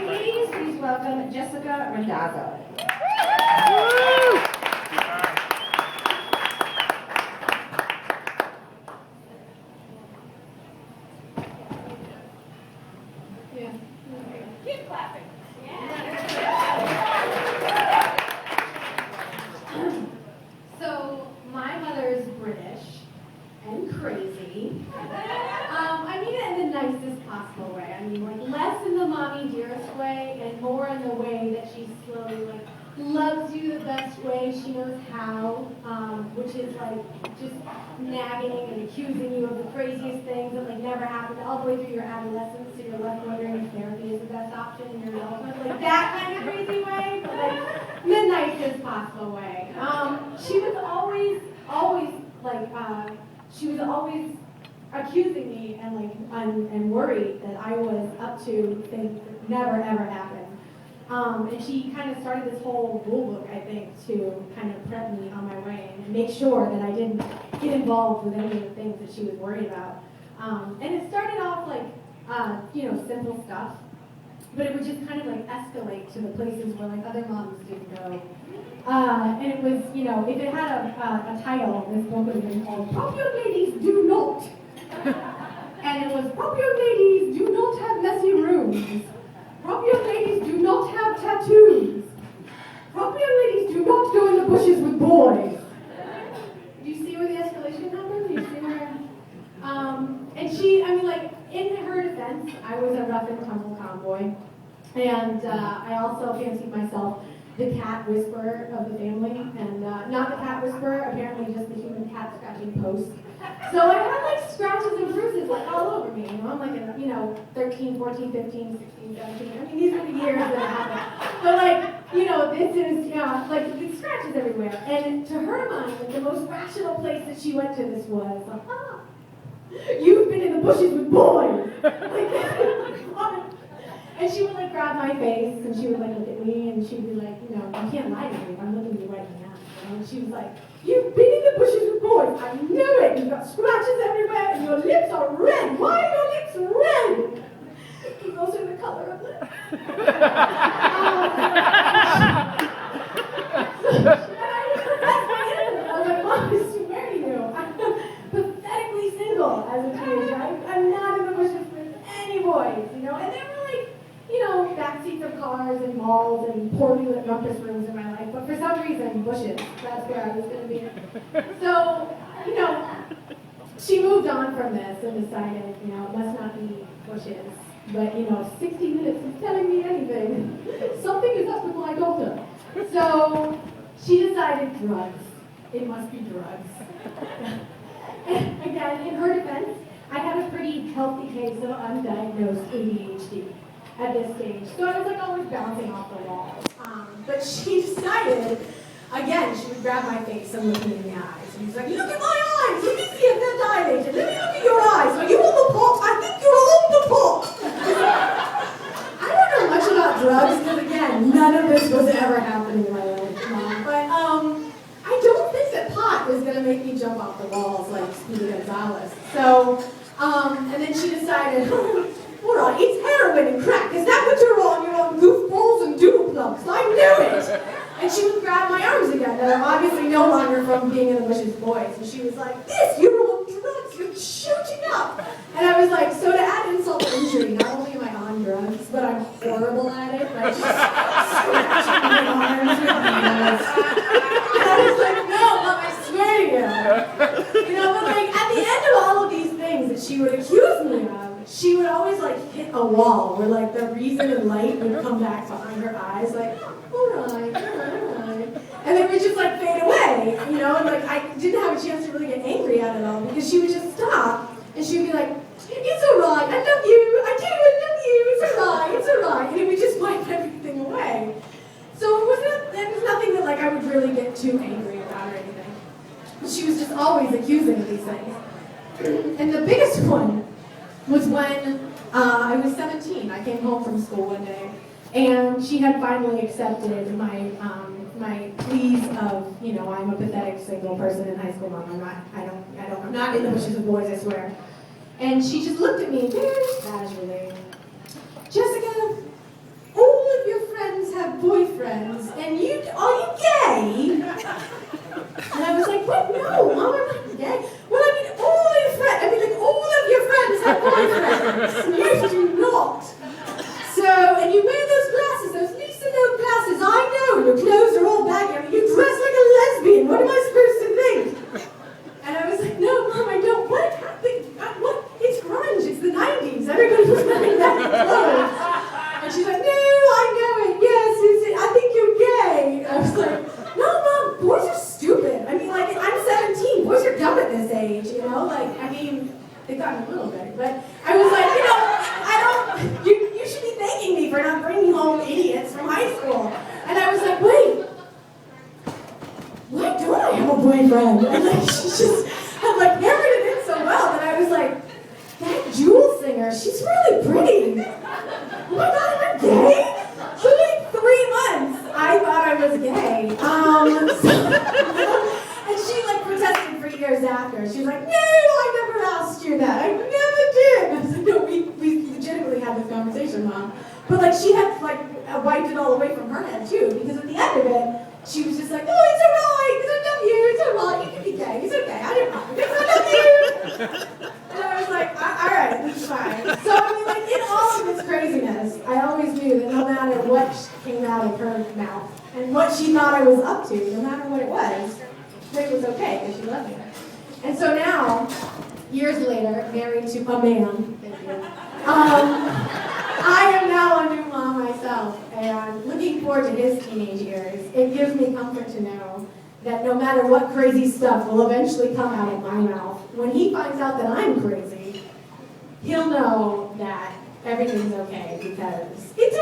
ladies, please welcome Jessica Randazzo. Keep clapping. So, my mother's British and crazy. I mean it in the nicest possible way. I mean, like, less in the mommy dearest way and more in the way that she slowly, like, loves you the best way she knows how, which is, like, just nagging and accusing you of the craziest things that, like, never happened all the way through your adolescence, so you're left wondering if therapy is the best option in your adulthood. Like, that kind of crazy way, but, like, the nicest possible way. She was always, she was always accusing me and like and worried that I was up to things that never ever happened. And she kind of started this whole rule book, I think, to kind of prep me on my way and make sure that I didn't get involved with any of the things that she was worried about. And it started off like simple stuff, but it would just kind of like escalate to the places where like other moms didn't go. And it was, if it had a title, this book would have been called "Popular Ladies Do Not." And it was, "Popular ladies do not have messy rooms. Popular ladies do not have tattoos. Popular ladies do not go in the bushes with boys." Do you see where the escalation happened? Do you see where? And she, in her defense, I was a rough and tumble tomboy. And I also fancied myself the cat whisperer of the family. And not the cat whisperer, apparently just the human cat scratching post. So I had like scratches and bruises like all over me. I'm like, 13, 14, 15, 16, 17. I mean, these are the years that it happened. But this is, like scratches everywhere. And to her mind, like, the most rational place that she went to this was, "You've been in the bushes with boys." And she would like grab my face and she would like look at me and she'd be like, "You can't lie to me if I'm looking at you right now." And she was like, "You've been in the bushes with boys. I know it. You've got scratches everywhere and your lips are red. Why are your lips red?" Because those are the color of lips. I was like, "Mom, I swear to you, I'm pathetically single as a teenager. I'm not in the bushes with any boys, And they were like, backseats of cars and malls and poorly lit rumpus rooms in my life. But for some reason, bushes, that's where I was going to be. So, she moved on from this and decided, it must not be bushes. But, 60 minutes is telling me anything. Something is up with my daughter. So, she decided drugs. It must be drugs. And again, in her defense, I had a pretty healthy case of undiagnosed ADHD at this stage. So I was like always bouncing off the walls. But she decided, again, she would grab my face and look me in the eyes. And she's like, "Look at my eyes! Let me see if they're dilated. Let me look at your eyes. Are you on the pot? I think you're on the pot." I don't know much about drugs because, again, none of this was ever happening in my life, Mom. But I don't think that pot is going to make me jump off the walls like Speedy Gonzalez. So, and then she decided, "All right, it's heroin and crack. Is that what you're on? You're on goofballs and doodle plugs. I knew it." And she would grab my arms again that are obviously no longer from being in the bushes boys. And she was like, "You're on drugs. You're shooting up." And I was like, so to add insult to injury, not only am I on drugs, but I'm horrible at it. Like, just scratching my arms with needles. And I was like, "No, Mom, I swear to you." But like at the end of all of these things that she would accuse me of, she would always like hit a wall where like the reason and light would come back behind her eyes, like, all right. And they would just like fade away, and like I didn't have a chance to really get angry at it all because she would just stop and she would be like, "It's all right, I love you, I love you, it's all right, and it would just wipe everything away. So there was nothing that like I would really get too angry about or anything. But she was just always accusing of these things. And the biggest one was when I was 17. I came home from school one day, and she had finally accepted my pleas of, I'm a pathetic single person in high school, Mom. I'm not in the bushes of boys, I swear. And she just looked at me very casually. "Jessica, friend. And like, she just had like hammered it in so well that I was like, that Jewel singer, she's really pretty. Oh my God, am I gay? For like 3 months, I thought I was gay. And she like protested for years after. She was like, no, I never asked you that. I never did. I said, no, we legitimately had this conversation, Mom. But like she had like wiped it all away from her head too, because at the end of it, she was just like, oh, it's alright, because I love you, it's alright, you can be gay, it's okay, I didn't mind, because I love you. And I was like, alright, it's fine. So I mean, like, in all of this craziness, I always knew that no matter what came out of her mouth, and what she thought I was up to, no matter what it was okay, because she loved me. And so now, years later, married to a man, thank you, I am now a new mom myself, and looking forward to his teenage years. It gives me comfort to know that no matter what crazy stuff will eventually come out of my mouth, when he finds out that I'm crazy, he'll know that everything's okay, because it's